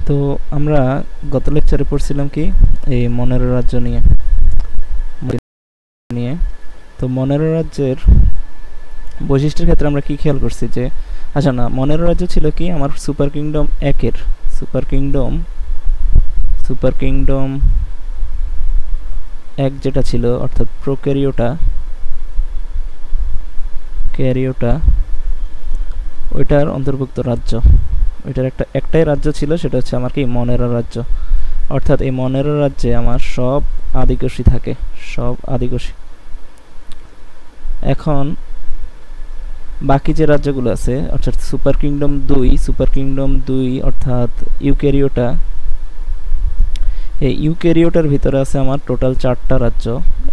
তো আমরা গত লেকচারে পড়ছিলাম কি এই মনেরো রাজ্য নিয়ে নিয়ে তো মনেরো রাজ্যের বৈশিষ্ট্যের ক্ষেত্রে আমরা কি খেয়াল করছি যে আচ্ছা না, মনেরো রাজ্য ছিল কি আমার সুপার কিংডম একের সুপার কিংডম এক যেটা ছিল অর্থাৎ ক্যারিওটা ওইটার অন্তর্ভুক্ত রাজ্য। ওইটার একটাই রাজ্য ছিল, সেটা হচ্ছে আমার কি মনেরো রাজ্য। অর্থাৎ এই মনেরো রাজ্যে আমার সব আদিবাসী থাকে, সব আদিবাসী। এখন বাকি যে রাজ্যগুলো আছে অর্থাৎ সুপার কিংডম দুই অর্থাৎ ইউক্যারিওটা, এই ইউক্যারিওটার ভিতরে আছে আমার টোটাল 4টা রাজ্য।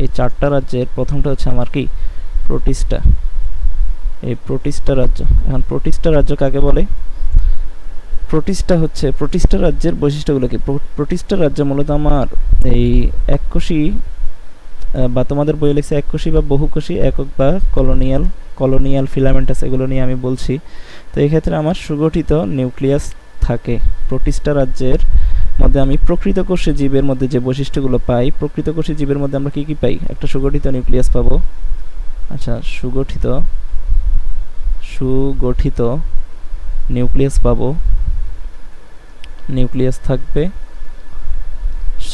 এই 4টা রাজ্যের প্রথমটা হচ্ছে আমার কি প্রোটিস্টা, এই প্রোটিস্টা রাজ্য। এখন প্রোটিস্টা রাজ্য কাকে বলে? প্রোটিস্টা রাজ্যের বৈশিষ্ট্যগুলো কি? প্রোটিস্টা রাজ্য মূলত আমার এই এককোষী বা তোমাদের বইয়ে লিখছে এককোষী বা বহুকোষী একক বা কলোনিয়াল ফিলামেন্টাস, এগুলো নিয়ে আমি বলছি। তো এই ক্ষেত্রে আমার সুগঠিত নিউক্লিয়াস থাকে। প্রোটিস্টা রাজ্যের মধ্যে আমি প্রকৃতকোষী জীবের মধ্যে যে বৈশিষ্ট্যগুলো পাই, প্রকৃতকোষী জীবের মধ্যে আমরা কি পাই? একটা সুগঠিত নিউক্লিয়াস পাবো। আচ্ছা, সুগঠিত নিউক্লিয়াস পাবো, নিউক্লিয়াস থাকবে,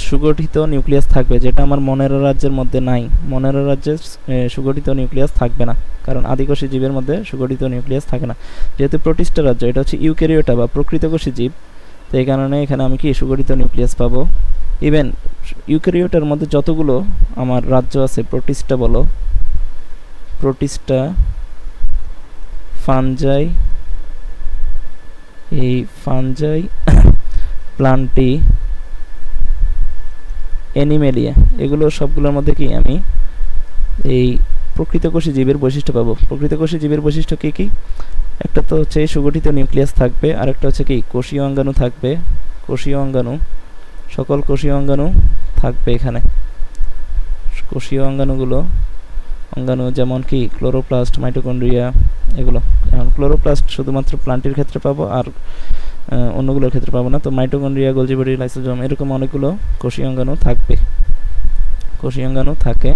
সুগঠিত নিউক্লিয়াস থাকবে, যেটা আমার মনেরো রাজ্যের মধ্যে নাই। মনেরো রাজ্যে সুগঠিত নিউক্লিয়াস থাকবে না, কারণ আদিকোষী জীবের মধ্যে সুগঠিত নিউক্লিয়াস থাকে না। যেহেতু প্রোটিস্টা রাজ্য, এটা হচ্ছে ইউক্যারিওটা বা প্রকৃতকোষী জীব, তো এই কারণে এখানে আমি কি সুগঠিত নিউক্লিয়াস পাবো। ইভেন ইউক্যারিওটার মধ্যে যতগুলো আমার রাজ্য আছে, প্রোটিস্টা বলো, প্রোটিস্টা, ফানজাই, এই ফানজাই, প্লান্টি, অ্যানিমেলিয়া, এগুলো সবগুলোর মধ্যে কি আমি এই প্রকৃতকোষী জীবের বৈশিষ্ট্য পাবো। প্রকৃতকোষী জীবের বৈশিষ্ট্য কি কি? একটা তো হচ্ছে সুগঠিত নিউক্লিয়াস থাকবে, আর একটা হচ্ছে কি কোষীয় অঙ্গাণু থাকবে, কোষীয় অঙ্গাণু, সকল কোষীয় অঙ্গাণু থাকবে এখানে। কোষীয় অঙ্গাণু যেমন কি ক্লোরোপ্লাস্ট, মাইটোকন্ড্রিয়া, এগুলো। এখন ক্লোরোপ্লাস্ট শুধুমাত্র প্লান্টের ক্ষেত্রে পাবো, আর অন্যগুলোর ক্ষেত্রে পাবো না। তো মাইটোকন্ড্রিয়া, গোলজি বডি, লাইসোজোম, এরকম অনেকগুলো কোষীয় অঙ্গাণু থাকবে, কোষীয় অঙ্গাণু থাকে।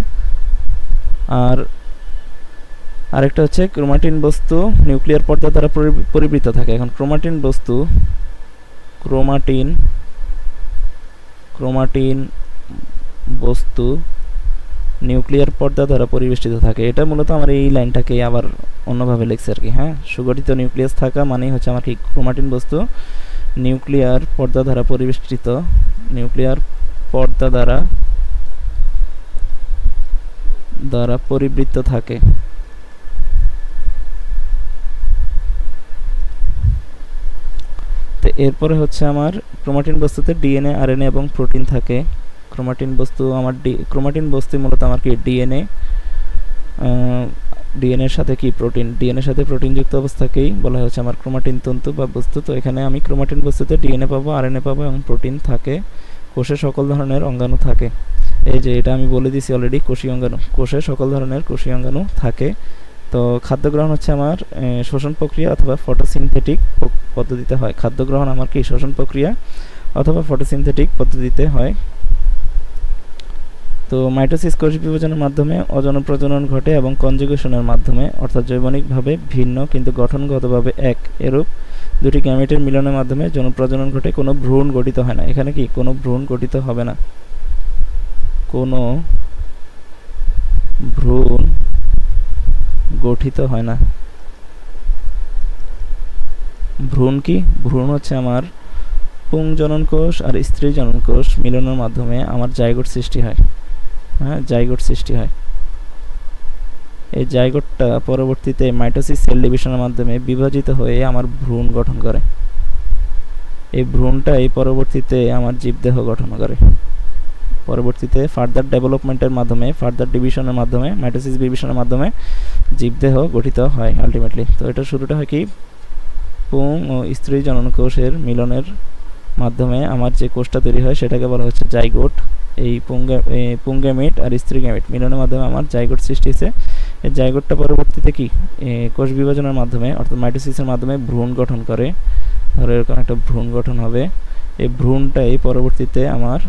আর আরেকটা হচ্ছে ক্রোমাটিন বস্তু নিউক্লিয়ার পর্দা দ্বারা পরিবৃত থাকে। এখন ক্রোমাটিন বস্তু নিউক্লিয়ার পর্দা দ্বারা পরিবেষ্টিত থাকে। এটা মূলত আমার এই লাইনটাকে আবার অন্যভাবে লিখছে আর কি। হ্যাঁ, সুগঠিত নিউক্লিয়াস থাকা মানেই হচ্ছে আমার কি ক্রোমাটিন বস্তু নিউক্লিয়ার পর্দা দ্বারা পরিবেষ্টিত, নিউক্লিয়ার পর্দা দ্বারা পরিবৃত থাকে। তো এরপরে হচ্ছে আমার ক্রোমাটিন বস্তুতে ডিএনএ, আরএনএ এবং প্রোটিন থাকে। ক্রোমাটিন বস্তু মূলত আমার কি ডিএনএর সাথে কি ডিএনএর সাথে প্রোটিনযুক্ত অবস্থাকেই বলা হচ্ছে আমার ক্রোমাটিন তন্তু বা বস্তু। তো এখানে আমি ক্রোমাটিন বস্তুতে ডিএনএ পাবো, আরএনএ পাবো এবং প্রোটিন থাকে। কোষে সকল ধরনের অঙ্গাণু থাকে। এই যে এটা আমি বলে দিছি অলরেডি, কোষীয় অঙ্গাণু, কোষে সকল ধরনের কোষীয় অঙ্গাণু থাকে। তো খাদ্য গ্রহণ হচ্ছে আমার শ্বসন প্রক্রিয়া অথবা ফটোসিনথেটিক পদ্ধতিতে হয়। খাদ্য গ্রহণ আমার কি শ্বসন প্রক্রিয়া অথবা ফটোসিনথেটিক পদ্ধতিতে হয়। তো মাইটোসিস কোষ বিভাজনের মাধ্যমে অযৌন প্রজনন ঘটে এবং কনজুগেশনের মাধ্যমে, অর্থাৎ জৈবনিকভাবে ভিন্ন কিন্তু গঠনগতভাবে এক, এরূপ দুটি গ্যামেটের মিলনের মাধ্যমে যৌন প্রজনন ঘটে। কোনো ভ্রূণ গঠিত হয় না। এখানে কি কোনো ভ্রূণ গঠিত হবে না, কোনো ভ্রূণ গঠিত হয় না। ভ্রূণ কি? ভ্রূণ হচ্ছে আমার পুংজনন কোষ আর স্ত্রী জনন কোষ মিলনের মাধ্যমে আমার জাইগোট সৃষ্টি হয়। হ্যাঁ, জাইগোট সৃষ্টি হয়। এই জাইগোটটা পরবর্তীতে মাইটোসিস সেল ডিভিশনের মাধ্যমে বিভাজিত হয়ে আমার ভ্রূণ গঠন করে। এই ভ্রূণটাই পরবর্তীতে আমার জীবদেহ গঠন করে। পরবর্তীতে ফার্দার ডেভেলপমেন্টের মাধ্যমে, ফার্দার ডিভিশনের মাধ্যমে, মাইটোসিস ডিভিশনের মাধ্যমে জীবদেহ গঠিত হয় আলটিমেটলি। তো এটা শুরুটা হয় কি পুং ও স্ত্রী জনন কোষের মিলনের মাধ্যমে আমার যে কোষটা তৈরি হয় সেটাকে বলা হচ্ছে জাইগোট। এই পুংগ্যামেট আর স্ত্রী গ্যামেট মিলনের মাধ্যমে আমার জাইগোট সৃষ্টি হয়েছে। এই জাইগোটটা পরবর্তীতে কি কোষ বিভাজনের মাধ্যমে অর্থাৎ মাইটোসিসের মাধ্যমে ভ্রূণ গঠন করে। ধরো এরকম একটা ভ্রূণ গঠন হবে। এই ভ্রূণটাই পরবর্তীতে আমার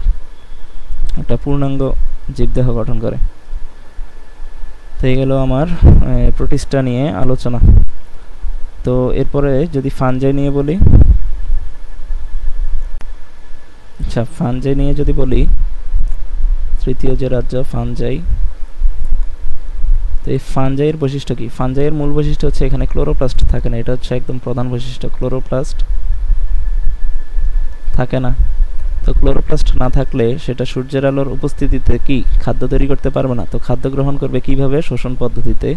একটা পূর্ণাঙ্গ জীবদেহ গঠন করে। তো এই গেল আমার প্রোটিস্টা নিয়ে আলোচনা। তো এরপরে যদি ফানজাই নিয়ে বলি, আচ্ছা ফানজাই নিয়ে যদি বলি, তৃতীয় যে রাজ্য ফানজাই। তো এই ফানজাইয়ের বৈশিষ্ট্য কি? ফানজাইয়ের মূল বৈশিষ্ট্য হচ্ছে এখানে ক্লোরোপ্লাস্ট থাকে না, এটা হচ্ছে একদম প্রধান বৈশিষ্ট্য। ক্লোরোপ্লাস্ট থাকে না। তো ক্লোরোপ্লাস্ট না থাকলে সেটা সূর্যের আলোর উপস্থিতিতে কি খাদ্য তৈরি করতে পারবে না। তো খাদ্য গ্রহণ করবে কিভাবে? শোষণ পদ্ধতিতে।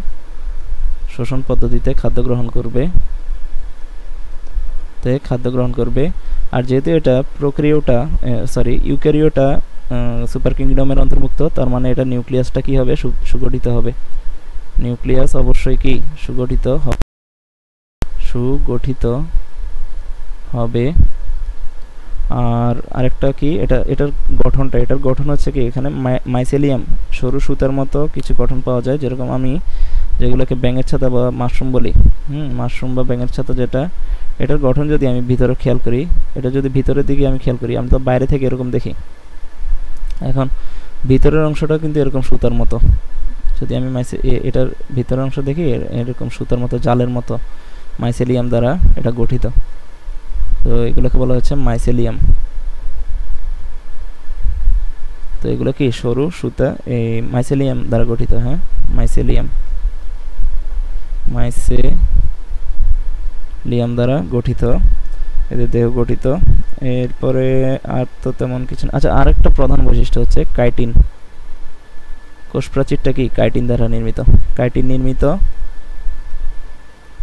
শোষণ পদ্ধতিতে খাদ্য গ্রহণ করবে, তে খাদ্য গ্রহণ করবে। আর যেহেতু এটা ইউক্যারিওটা সুপার কিংডমের অন্তর্ভুক্ত, তার মানে এটা নিউক্লিয়াসটা কি হবে? সুগঠিত হবে। নিউক্লিয়াস অবশ্যই কি সুগঠিত হবে। আর আরেকটা কি, এটার গঠন হচ্ছে কি, এখানে মাইসেলিয়াম সরু সুতার মতো কিছু গঠন পাওয়া যায়, যেরকম আমি যেগুলোকে ব্যাঙের ছাতা বা মাশরুম বলি, মাশরুম বা ব্যাঙের ছাতা, যেটা এটার গঠন যদি আমি ভিতরে খেয়াল করি, এটা যদি ভিতরের দিকে আমি খেয়াল করি, আমি তো বাইরে থেকে এরকম দেখি, এখন ভিতরের অংশটা কিন্তু এরকম সুতার মতো। যদি আমি এটার ভিতরের অংশ দেখি, এরকম সুতার মতো, জালের মতো মাইসেলিয়াম দ্বারা এটা গঠিত। তো এগুলোকে বলা হচ্ছে মাইসেলিয়াম। তো এগুলো কি সরু সুতা, এই মাইসেলিয়াম দ্বারা গঠিত। হ্যাঁ, মাইসেলিয়াম দ্বারা গঠিত, এদের দেহ গঠিত। এরপরে আর তো তেমন কিছু না। আচ্ছা, আরেকটা প্রধান বৈশিষ্ট্য হচ্ছে কাইটিন। কোষপ্রাচীরটা কি কাইটিন দ্বারা নির্মিত। কাইটিন নির্মিত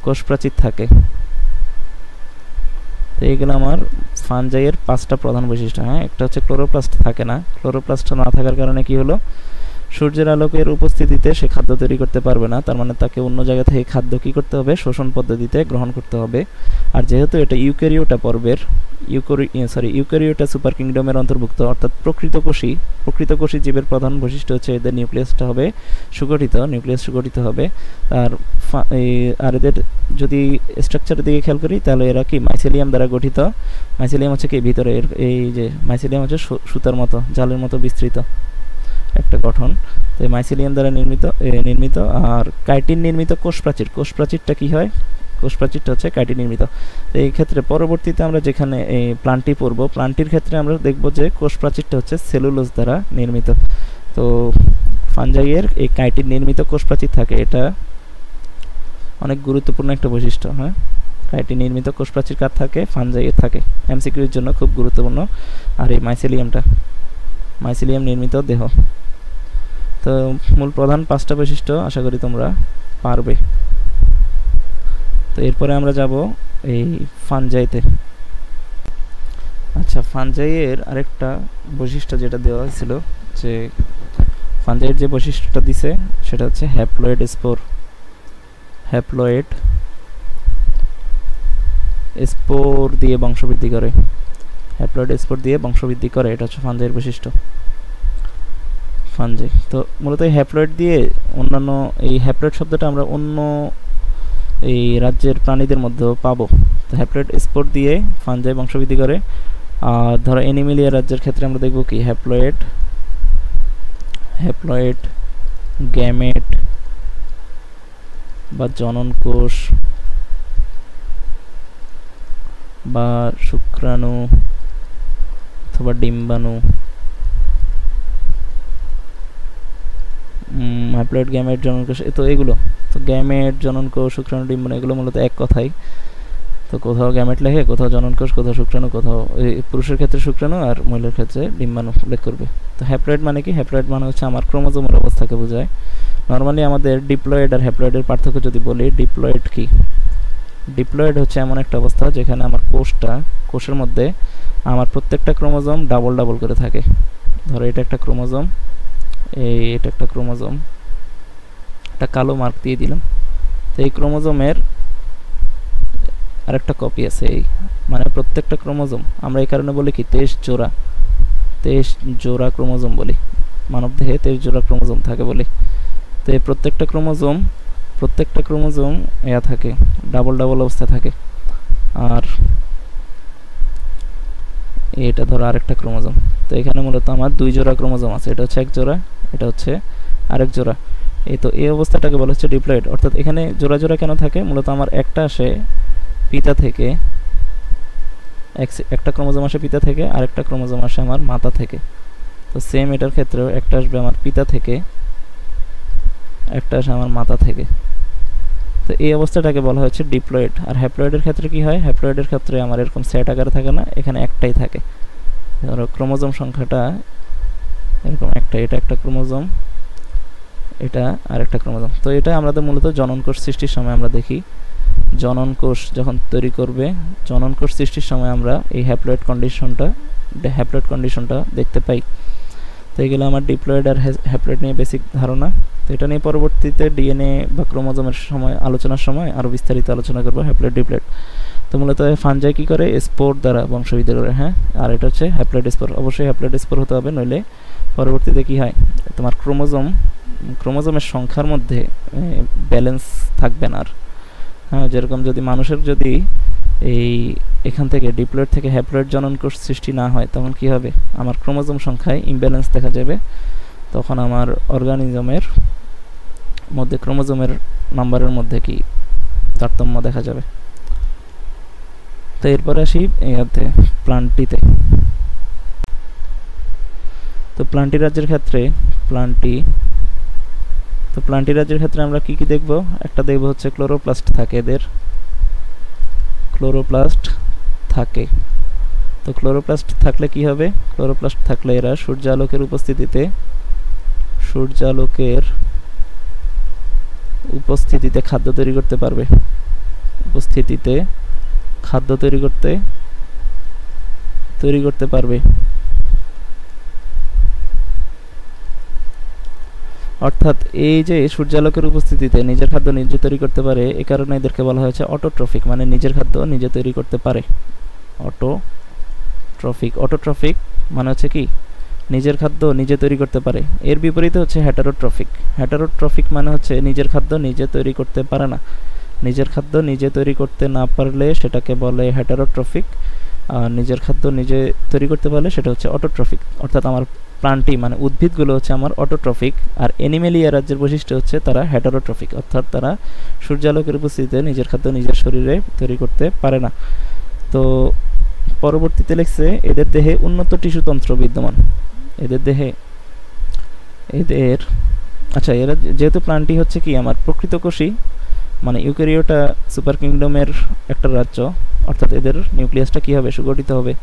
কোষপ্রাচীর থাকে। তো এইগুলো আমার ফানজাইয়ের 5টা প্রধান বৈশিষ্ট্য। হ্যাঁ, একটা হচ্ছে ক্লোরোপ্লাস্ট থাকে না। ক্লোরোপ্লাস্ট না থাকার কারণে কি হলো? সূর্যের আলোকের উপস্থিতিতে সে খাদ্য তৈরি করতে পারবে না, তার মানে তাকে অন্য জায়গা থেকে খাদ্য কি করতে হবে? শোষণ পদ্ধতিতে গ্রহণ করতে হবে। আর যেহেতু এটা ইউক্যারিওটা পর্বের, ইউক্যারিওটা সুপার কিংডমের অন্তর্ভুক্ত, অর্থাৎ প্রকৃতকোষী জীবের প্রধান বৈশিষ্ট্য হচ্ছে এদের নিউক্লিয়াসটা হবে সুগঠিত, নিউক্লিয়াস সুগঠিত হবে। আর এদের যদি স্ট্রাকচারের দিকে খেয়াল করি, তাহলে এরা কি মাইসেলিয়াম দ্বারা গঠিত। মাইসেলিয়াম হচ্ছে কি ভিতরে, এই যে মাইসেলিয়াম হচ্ছে সুতার মতো, জালের মতো বিস্তৃত একটা গঠন। তো মাইসেলিয়াম দ্বারা নির্মিত। আর কাইটিন নির্মিত কোষপ্রাচীরটা কি হয়? কোষপ্রাচীরটা হচ্ছে কাইটিন নির্মিত। তো এই ক্ষেত্রে পরবর্তীতে আমরা যেখানে এই প্লান্টটি পড়ব, প্লান্টটির ক্ষেত্রে আমরা দেখব যে কোষপ্রাচীরটা হচ্ছে সেলুলোজ দ্বারা নির্মিত। তো ফানজাইয়ের এই কাইটিন নির্মিত কোষপ্রাচীর থাকে, এটা অনেক গুরুত্বপূর্ণ একটা বৈশিষ্ট্য। হ্যাঁ, কাইটিন নির্মিত কোষপ্রাচীর কার থাকে? ফানজাইয়ের থাকে। এমসিকিউর জন্য খুব গুরুত্বপূর্ণ। আর এই মাইসেলিয়াম নির্মিত দেহ। তো মূল প্রধান 5টা বৈশিষ্ট্য আশা করি তোমরা পারবে। তো এরপরে আমরা যাব এই ফানজাইতে। আচ্ছা, ফানজাইয়ের আরেকটা বৈশিষ্ট্য যেটা দেওয়া হয়েছিল, যে ফানজাইয়ের যে বৈশিষ্ট্যটা দিছে সেটা হচ্ছে হ্যাপ্লয়েড স্পোর দিয়ে বংশবৃদ্ধি করে। হ্যাপ্লয়েড স্পোর দিয়ে বংশবৃদ্ধি করে, এটা হচ্ছে ফানজাইয়ের বৈশিষ্ট্য। ফানজাই তো মূলত এই হ্যাপ্লয়েড দিয়ে অন্যান্য, এই হ্যাপ্লয়েড শব্দটা আমরা অন্য এই রাজ্যের প্রাণীদের মধ্যেও পাবো। তো হ্যাপ্লয়েড স্পোর দিয়ে ফানজাই বংশবৃদ্ধি করে। আর ধরো অ্যানিমেলিয়া রাজ্যের ক্ষেত্রে আমরা দেখব কি হ্যাপ্লয়েড গ্যামেট বা জনন কোষ বা শুক্রাণু অথবা ডিম্বাণু, হ্যাপ্লয়েড গ্যামেট জনন কোষ। তো এগুলো তো গ্যামেট, জনন কোষ, শুক্রাণু, ডিম্বাণু, এগুলো মূলত এক কথাই। তো কোথাও গ্যামেট লেখে, কোথাও জনন কোষ, কোথাও শুক্রাণু, কোথাও পুরুষের ক্ষেত্রে শুক্রাণু আর মহিলার ক্ষেত্রে ডিম্বাণু উল্লেখ করবে। তো হ্যাপ্লয়েড মানে কি? হ্যাপ্লয়েড মানে হচ্ছে আমার ক্রোমোজোমের অবস্থাকে বোঝায়। নর্মালি আমাদের ডিপ্লয়েড আর হ্যাপ্লয়েডের পার্থক্য যদি বলি, ডিপ্লয়েড কি? ডিপ্লয়েড হচ্ছে এমন একটা অবস্থা যেখানে আমার কোষের মধ্যে আমার প্রত্যেকটা ক্রোমোজোম ডাবল করে থাকে। ধরো এটা একটা ক্রোমোজোম, এটা একটা ক্রোমোজোম, একটা কালো মার্ক দিয়ে দিলাম। তো এই ক্রোমোজোমের আরেকটা কপি আছে, এই মানে প্রত্যেকটা ক্রোমোজোম আমরা এই কারণে বলি কি 23 জোড়া ক্রোমোজোম বলি। মানবদেহে 23 জোড়া ক্রোমোজোম থাকে বলি। তো এই প্রত্যেকটা ক্রোমোজোম থাকে ডাবল অবস্থায় থাকে। আর এটা ধরো আরেকটা ক্রোমোজোম। তো এখানে মূলত আমার 2 জোড়া ক্রোমোজোম আছে, এটা হচ্ছে 1 জোড়া, এটা হচ্ছে আরেক জোড়া। এই তো এই অবস্থাটাকে বলা হচ্ছে ডিপ্লয়েড। অর্থাৎ এখানে জোড়া জোড়া কেন থাকে, মূলত আমার একটা আসে পিতা থেকে, একটা ক্রোমোজোম আসে পিতা থেকে, আরেকটা ক্রোমোজোম আসে আমার মাতা থেকে। তো সেম এটার ক্ষেত্রেও একটা আসবে আমার পিতা থেকে, একটা আসে আমার মাতা থেকে। তো এই অবস্থাটাকে বলা হচ্ছে ডিপ্লয়েড। আর হ্যাপ্লয়েডের ক্ষেত্রে কি হয়, হ্যাপ্লয়েডের ক্ষেত্রে আমার এরকম সেট আকারে থাকে না, এখানে একটাই থাকে। ধরো ক্রোমোজোম সংখ্যাটা এরকম একটা, এটা একটা ক্রোমোজোম, এটা আর একটা ক্রোমোজোম। তো এটা আমাদের মূলত জনন কোষ সৃষ্টির সময় আমরা দেখি, জনন কোষ যখন তৈরি করবে, জনন কোষ সৃষ্টির সময় আমরা এই হ্যাপ্লয়েড কন্ডিশনটা দেখতে পাই। তো এগুলো আমার ডিপ্লয়েড আর হ্যাপ্লয়েড নিয়ে বেসিক ধারণা। তো এটা নিয়ে পরবর্তীতে ডিএনএ বা ক্রোমোজোমের সময় আলোচনার সময় আরও বিস্তারিত আলোচনা করবো হ্যাপ্লয়েড ডিপ্লয়েড। তো মূলত ফানজাই কী করে, স্পোর দ্বারা বংশবৃদ্ধি করে। হ্যাঁ, আর এটা হচ্ছে হ্যাপ্লয়েড স্পোর, অবশ্যই হ্যাপ্লয়েড স্পোর হতে হবে, নইলে পরবর্তীতে কী হয়, তোমার ক্রোমোজোমের সংখ্যার মধ্যে ব্যালেন্স থাকবে না আর। হ্যাঁ, যেরকম যদি মানুষের যদি এখান থেকে ডিপ্লয়েড থেকে হ্যাপ্লয়েড জনন কোষ সৃষ্টি না হয়, তখন কি হবে, আমার ক্রোমোজোম সংখ্যায় ইমব্যালেন্স দেখা যাবে। তখন আমার অর্গানিজমের মধ্যে ক্রোমোজোমের নাম্বারের মধ্যে কি তারতম্য দেখা যাবে। তো এরপরে আসি প্লান্টিতে। তো প্লান্টি রাজ্যের ক্ষেত্রে আমরা কি কি দেখব, একটা দেখব হচ্ছে ক্লোরোপ্লাস্ট থাকে, এদের ক্লোরোপ্লাস্ট থাকে। তো ক্লোরোপ্লাস্ট থাকলে কি হবে, ক্লোরোপ্লাস্ট থাকলে এরা সূর্যালোকের উপস্থিতিতে খাদ্য তৈরি করতে পারবে, তৈরি করতে পারবে। অর্থাৎ এই যে সূর্যালোকের উপস্থিতিতে নিজের খাদ্য নিজে তৈরি করতে পারে, এ কারণে এদেরকে বলা হয়েছে অটোট্রফিক, মানে নিজের খাদ্য নিজে তৈরি করতে পারে। অটোট্রফিক মানে হচ্ছে কি, নিজের খাদ্য নিজে তৈরি করতে পারে। এর বিপরীতে হচ্ছে হেটারোট্রফিক মানে হচ্ছে নিজের খাদ্য নিজে তৈরি করতে পারে না। নিজের খাদ্য নিজে তৈরি করতে না পারলে সেটাকে বলে হেটারোট্রফিক, আর নিজের খাদ্য নিজে তৈরি করতে পারলে সেটা হচ্ছে অটোট্রফিক। অর্থাৎ আমার প্লান্টি মানে উদ্ভিদগুলো হচ্ছে আমার অটোট্রফিক, আর অ্যানিমেলিয়া রাজ্যের বৈশিষ্ট্য হচ্ছে তারা হেটারোট্রফিক, অর্থাৎ তারা সূর্যালোকের উপস্থিতিতে নিজের খাদ্য নিজের শরীরে তৈরি করতে পারে না। তো পরবর্তীতে লিখছে এদের দেহে উন্নত টিস্যুতন্ত্র বিদ্যমান। আচ্ছা, এরা যেহেতু প্লান্টি হচ্ছে কি আমার প্রকৃত কোষী, মানে ইউক্যারিওটা সুপার কিংডমের একটা রাজ্য, অর্থাৎ এদের নিউক্লিয়াসটা কি হবে, সুগঠিত হবে।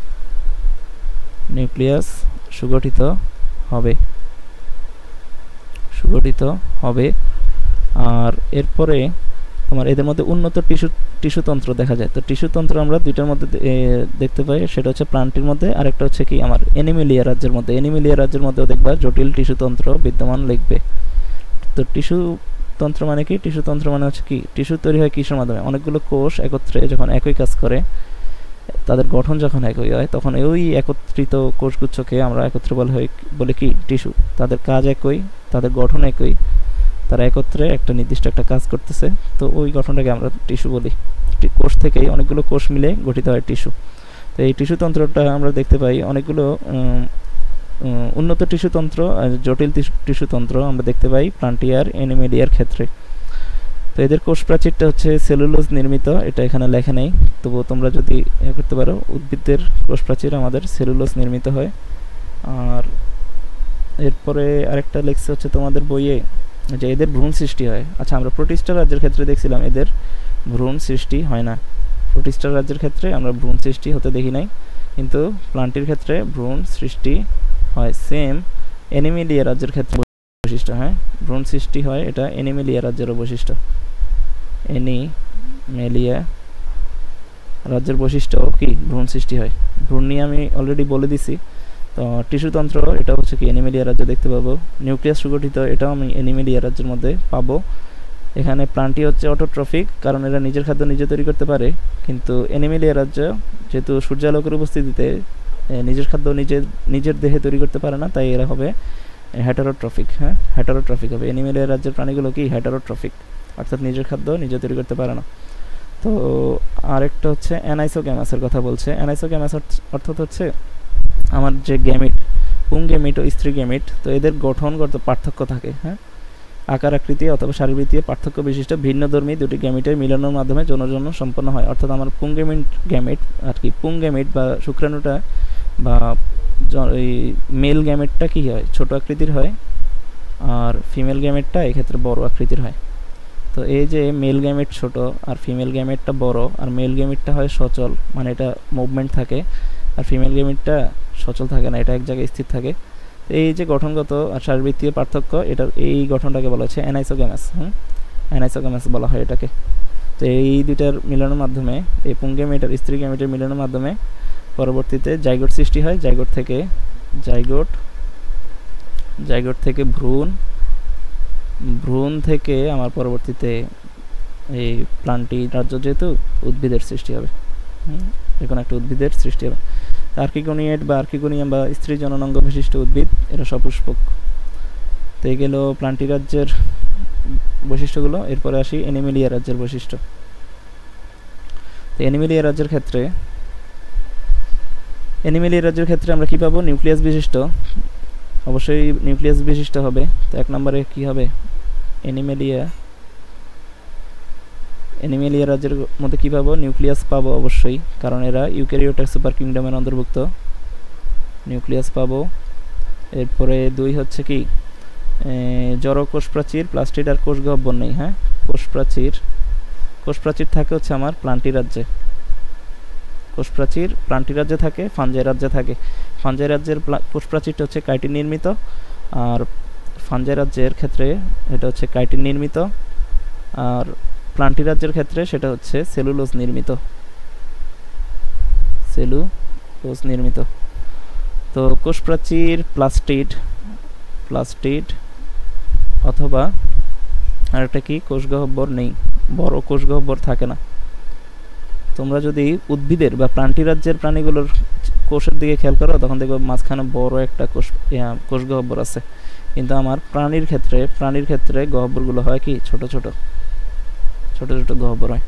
আর এরপরে তোমার এদের মধ্যে উন্নত টিস্যুতন্ত্র দেখা যায়। তো টিস্যুতন্ত্র আমরা দুইটার মধ্যে দেখতে পাই, সেটা হচ্ছে প্লান্টির মধ্যে, আর একটা হচ্ছে কি আমার অ্যানিমেলিয়া রাজ্যের মধ্যেও দেখবা জটিল টিস্যুতন্ত্র বিদ্যমান লিখবে। তো টিস্যুতন্ত্র মানে কি, টিস্যুতন্ত্র মানে হচ্ছে কি, টিস্যু তৈরি হয় কিসের মাধ্যমে, অনেকগুলো কোষ একত্রে যখন একই কাজ করে, তাদের গঠন যখন একই হয়, তখন ওই একত্রিত কোষগুচ্ছকে আমরা একত্রে বলে কি টিস্যু। তাদের কাজ একই, তাদের গঠন একই, তারা একত্রে একটা নির্দিষ্ট একটা কাজ করতেছে, তো ওই গঠনটাকে আমরা টিস্যু বলি। কোষ থেকেই অনেকগুলো কোষ মিলে গঠিত হয় টিস্যু। তো এই টিস্যুতন্ত্রটা আমরা দেখতে পাই অনেকগুলো উন্নত টিস্যুতন্ত্র আর জটিল টিস্যুতন্ত্র আমরা দেখতে পাই প্লান্টিয়ার অ্যানিমেলিয়ার ক্ষেত্রে। তো এদের কোষ প্রাচীরটা হচ্ছে সেলুলোজ নির্মিত, এটা এখানে লেখা নেই, তবুও তোমরা যদি করতে পারো, উদ্ভিদের কোষ প্রাচীর আমাদের সেলুলোজ নির্মিত হয়। আর এরপরে আরেকটা লেখছে হচ্ছে তোমাদের বইয়ে যে এদের ভ্রূণ সৃষ্টি হয়। আচ্ছা, আমরা প্রোটিস্টা রাজ্যের ক্ষেত্রে দেখছিলাম এদের ভ্রূণ সৃষ্টি হয় না, প্রোটিস্টা রাজ্যের ক্ষেত্রে আমরা ভ্রূণ সৃষ্টি হতে দেখি নাই, কিন্তু প্লান্টির ক্ষেত্রে ভ্রূণ সৃষ্টি হয়। সেম অ্যানিমেলিয়া রাজ্যের ক্ষেত্রে বৈশিষ্ট্য, হ্যাঁ, ভ্রূণ সৃষ্টি হয়, এটা অ্যানিমেলিয়া রাজ্যেরও বৈশিষ্ট্য। অ্যানিমেলিয়া রাজ্যের বৈশিষ্ট্য কি, ভ্রূণ সৃষ্টি হয়। ভ্রূণ নিয়ে আমি অলরেডি বলে দিছি। তো টিস্যুতন্ত্র এটা হচ্ছে কি অ্যানিমেলিয়া রাজ্য দেখতে পাবো। নিউক্লিয়াস সুগঠিত, এটাও আমি অ্যানিমেলিয়া রাজ্যের মধ্যে পাবো। এখানে প্লান্টি হচ্ছে অটোট্রফিক, কারণ এরা নিজের খাদ্য নিজে তৈরি করতে পারে, কিন্তু অ্যানিমেলিয়া রাজ্য যেহেতু সূর্যালোকের উপস্থিতিতে নিজের খাদ্য নিজের দেহে তৈরি করতে পারে না, তাই এরা হবে হেটারোট্রফিক। হ্যাঁ, হেটারোট্রফিক হবে। অ্যানিমেলিয়া রাজ্যের প্রাণীগুলো কি হেটারোট্রফিক, অর্থাৎ নিজের খাদ্য নিজে তৈরি করতে পারে না। তো আরেকটা হচ্ছে অ্যানাইসোগ্যামাসের কথা বলছে। অ্যানাইসোগ্যামাস অর্থাৎ হচ্ছে আমার যে গ্যামিট, পুং গ্যামিট ও স্ত্রী গ্যামিট, তো এদের গঠনগত পার্থক্য থাকে। হ্যাঁ, আকার আকৃতি অথবা শারীরবৃত্তীয় পার্থক্য বিশিষ্ট ভিন্নধর্মী দুটি গ্যামিটের মিলনের মাধ্যমে যৌনজন্ম সম্পন্ন হয়। অর্থাৎ আমার পুং গ্যামিট আর কি, পুং গ্যামিট বা শুক্রাণুটা বা এই মেল গ্যামেটটা কি হয়, ছোট আকৃতির হয়, আর ফিমেল গ্যামেটটা এক্ষেত্রে বড় আকৃতির হয়। তো এই যে মেল গ্যামেট ছোট আর ফিমেল গ্যামেটটা বড়, আর মেল গ্যামেটটা হয় সচল, মানে এটা মুভমেন্ট থাকে, আর ফিমেল গ্যামেটটা সচল থাকে না, এটা এক জায়গায় স্থির থাকে। এই যে গঠনগত আর শারীরবৃত্তীয় পার্থক্য, এটার এই গঠনটাকে বলা হচ্ছে অ্যানাইসোগ্যামাস। অ্যানাইসোগ্যামাস বলা হয় এটাকে। তো এই দুইটার মিলনের মাধ্যমে, এই পুং গ্যামেট আর স্ত্রী গ্যামেটের মিলনের মাধ্যমে পরবর্তীতে জাইগোট সৃষ্টি হয়। জাইগোট থেকে ভ্রূণ থেকে আমার পরবর্তীতে এই প্লান্টি রাজ্য, যেহেতু উদ্ভিদের সৃষ্টি হবে, যে কোনো একটা উদ্ভিদের সৃষ্টি হবে। আর্কিগোনিয়েট বা আর্কিগোনিয়াম বা স্ত্রী জননাঙ্গ বিশিষ্ট উদ্ভিদ, এরা সপুষ্পক। তো এই গেল প্লান্টি রাজ্যের বৈশিষ্ট্যগুলো। এরপরে আসি অ্যানিমেলিয়া রাজ্যের বৈশিষ্ট্য। তো অ্যানিমেলিয়া রাজ্যের ক্ষেত্রে আমরা কি পাবো? নিউক্লিয়াস বিশিষ্ট, অবশ্যই নিউক্লিয়াস বিশিষ্ট হবে। তো এক নম্বরে কি হবে? অ্যানিমেলিয়া রাজ্যের মধ্যে কি পাবো? নিউক্লিয়াস পাবো অবশ্যই, কারণ এরা ইউক্যারিওটিক সুপার কিংডমের অন্তর্ভুক্ত। নিউক্লিয়াস পাবো। এরপরে 2 হচ্ছে কি, জড় কোষ প্রাচীর, প্লাস্টিড আর কোষ গহ্বর নেই। হ্যাঁ, কোষ প্রাচীর থাকে হচ্ছে আমার প্লান্টি রাজ্যে। কোষ প্রাচীর প্লান্টি রাজ্যে থাকে, ফাঞ্জাই রাজ্যে থাকে। ফাঞ্জাই রাজ্যের কোষ প্রাচীরটা হচ্ছে কাইটিন নির্মিত, আর ফাঞ্জাই রাজ্যের ক্ষেত্রে এটা হচ্ছে কাইটিন নির্মিত, আর প্লান্টি রাজ্যের ক্ষেত্রে সেটা হচ্ছে সেলুলোজ নির্মিত। তো কোষ প্রাচীর প্লাস্টিড অথবা আরেকটা কি, কোষ গহ্বর নেই, বড় কোষ গহ্বর থাকে না। তোমরা যদি উদ্ভিদের বা প্লান্টি রাজ্যের প্রাণীগুলোর কোষের দিকে খেয়াল করো, তখন দেখবে মাঝখানে বড় একটা কোষ গহ্বর আছে। কিন্তু আমার প্রাণীর ক্ষেত্রে গহ্বরগুলো হয় কি, ছোট ছোট গহ্বর হয়।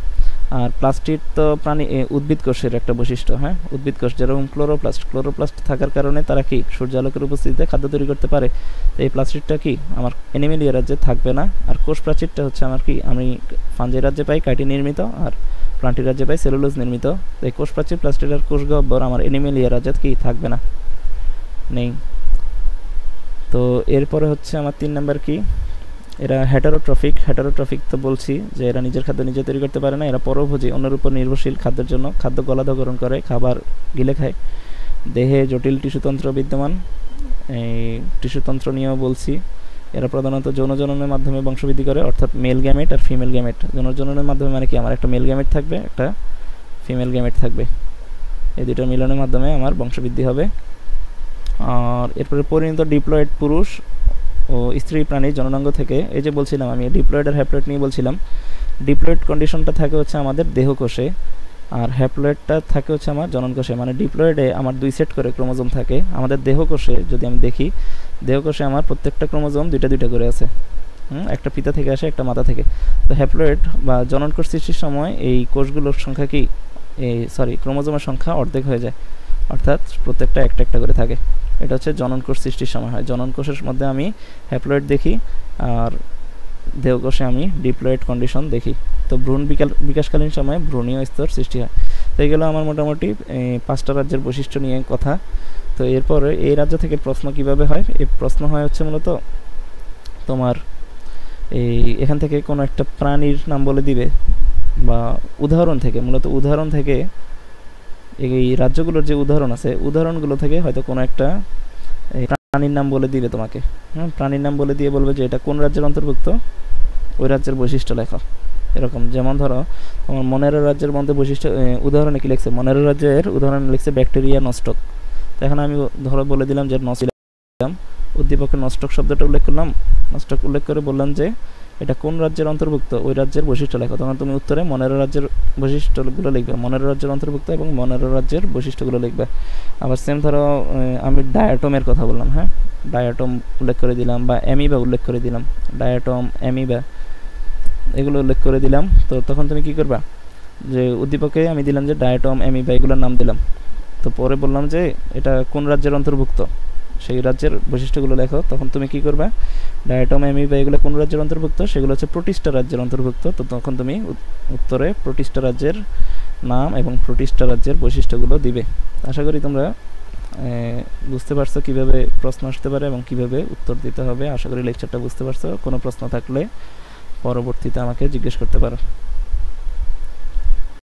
আর প্লাস্টিড তো উদ্ভিদ কোষের একটা বৈশিষ্ট্য। হ্যাঁ, উদ্ভিদ কোষ যেরকম ক্লোরোপ্লাস্ট থাকার কারণে তারা কি সূর্যালোকের উপস্থিতিতে খাদ্য তৈরি করতে পারে। তো এই প্লাস্টিডটা কি আমার অ্যানিমেলিয়া রাজ্যে থাকবে না। আর কোষ প্রাচীরটা হচ্ছে আমার কি, আমি ফাঞ্জাই রাজ্যে পাই কাইটিন নির্মিত, আর প্লান্টি রাজ্যে পাই সেলুলোজ নির্মিত। তো এই কোষ প্রাচীর, প্লাস্টিড আর কোষ গহ্বর আমার অ্যানিমেলিয়া রাজ্যে কি থাকবে না, নেই। তো এরপরে হচ্ছে আমার 3 নাম্বার কি, এরা হেটারোট্রফিক তো বলছি যে এরা নিজের খাদ্য নিজে তৈরি করতে পারে না। এরা পরভোজী, অন্যের উপর নির্ভরশীল। খাদ্যের জন্য খাদ্য গলাধঃকরণ করে, খাবার গিলে খায়। দেহে জটিল টিস্যুতন্ত্র বিদ্যমান, এই টিস্যুতন্ত্র নিয়েও বলছি। এরা প্রধানত যৌনজননের মাধ্যমে বংশবৃদ্ধি করে, অর্থাৎ মেল গ্যামেট আর ফিমেল গ্যামেট। যৌনজননের মাধ্যমে মানে কি, আমার একটা মেল গ্যামেট থাকবে, একটা ফিমেল গ্যামেট থাকবে, এই দুটোর মিলনের মাধ্যমে আমার বংশবৃদ্ধি হবে। আর এরপরে পরিণত ডিপ্লয়েড পুরুষ ও স্ত্রী প্রাণী জননাঙ্গ থেকে, এই যে বলছিলাম আমি ডিপ্লয়েড আর হ্যাপ্লয়েড নিয়ে বলছিলাম। ডিপ্লয়েড কন্ডিশনটা থাকে হচ্ছে আমাদের দেহকোষে, আর হ্যাপ্লয়েডটা থাকে হচ্ছে আমার জননকোষে। মানে ডিপ্লয়েডে আমার 2 সেট করে ক্রোমোজোম থাকে। আমাদের দেহকোষে যদি আমি দেখি, দেহকোষে আমার প্রত্যেকটা ক্রোমোজোম 2টা করে আছে। একটা পিতা থেকে আসে, একটা মাতা থেকে। তো হ্যাপ্লয়েড বা জননকোষ সৃষ্টির সময় এই কোষগুলোর সংখ্যা কি, ক্রোমোজোমের সংখ্যা অর্ধেক হয়ে যায়, অর্থাৎ প্রত্যেকটা একটা করে থাকে। এটা হচ্ছে জননকোষ সৃষ্টির সময় হয়। জননকোষের মধ্যে আমি হ্যাপ্লয়েড দেখি, আর দেহকোষে আমি ডিপ্লয়েড কন্ডিশন দেখি। তো ভ্রূণ বিকাশকালীন সময়ে ভ্রূণীয় স্তর সৃষ্টি হয়। তো এইগুলো আমার মোটামুটি 5টা রাজ্যের বৈশিষ্ট্য নিয়ে কথা। তো এরপরে এই রাজ্য থেকে প্রশ্ন কিভাবে হয়? এই প্রশ্ন হয় হচ্ছে মূলত তোমার এখান থেকে কোনো একটা প্রাণীর নাম বলে দিবে, বা উদাহরণ থেকে এই রাজ্যগুলোর যে উদাহরণ আছে, উদাহরণগুলো থেকে হয়তো কোনো একটা প্রাণীর নাম বলে দিবে তোমাকে। প্রাণীর নাম বলে দিয়ে বলবে যে এটা কোন রাজ্যের অন্তর্ভুক্ত, ওই রাজ্যের বৈশিষ্ট্য লেখা। এরকম যেমন ধরো তোমার মনেরো রাজ্যের মধ্যে বৈশিষ্ট্য, উদাহরণে কি লিখছে, মনেরো রাজ্যের উদাহরণ লিখছে ব্যাকটেরিয়া নস্টক। তো এখন আমি ধরো বলে দিলাম যে উদ্দীপকের নস্টক শব্দটা উল্লেখ করলাম, নস্টক উল্লেখ করে বললাম যে এটা কোন রাজ্যের অন্তর্ভুক্ত, ওই রাজ্যের বৈশিষ্ট্য লেখো। তখন তুমি উত্তরে মনেরো রাজ্যের বৈশিষ্ট্যগুলো লিখবে, মনেরো রাজ্যের অন্তর্ভুক্ত এবং মনেরো রাজ্যের বৈশিষ্ট্যগুলো লিখবে। আবার সেম ধরো আমি ডায়াটমের কথা বললাম, হ্যাঁ, ডায়াটম উল্লেখ করে দিলাম, বা অ্যামিবা উল্লেখ করে দিলাম, ডায়াটম, অ্যামিবা এগুলো উল্লেখ করে দিলাম। তো তখন তুমি কি করবা, যে উদ্দীপকে আমি দিলাম যে ডায়াটম, অ্যামিবা এগুলোর নাম দিলাম। তো পরে বললাম যে এটা কোন রাজ্যের অন্তর্ভুক্ত, সেই রাজ্যের বৈশিষ্ট্যগুলো লেখো। তখন তুমি কি করবে, ডায়াটম, অ্যামিবা এগুলো কোন রাজ্যের অন্তর্ভুক্ত, সেগুলো হচ্ছে প্রোটিস্টা রাজ্যের অন্তর্ভুক্ত। তো তখন তুমি উত্তরে প্রোটিস্টা রাজ্যের নাম এবং প্রোটিস্টা রাজ্যের বৈশিষ্ট্যগুলো দিবে। আশা করি তোমরা বুঝতে পারছো কিভাবে প্রশ্ন আসতে পারে এবং কিভাবে উত্তর দিতে হবে। আশা করি লেকচারটা বুঝতে পারছো। কোনো প্রশ্ন থাকলে পরবর্তীতে আমাকে জিজ্ঞেস করতে পারো।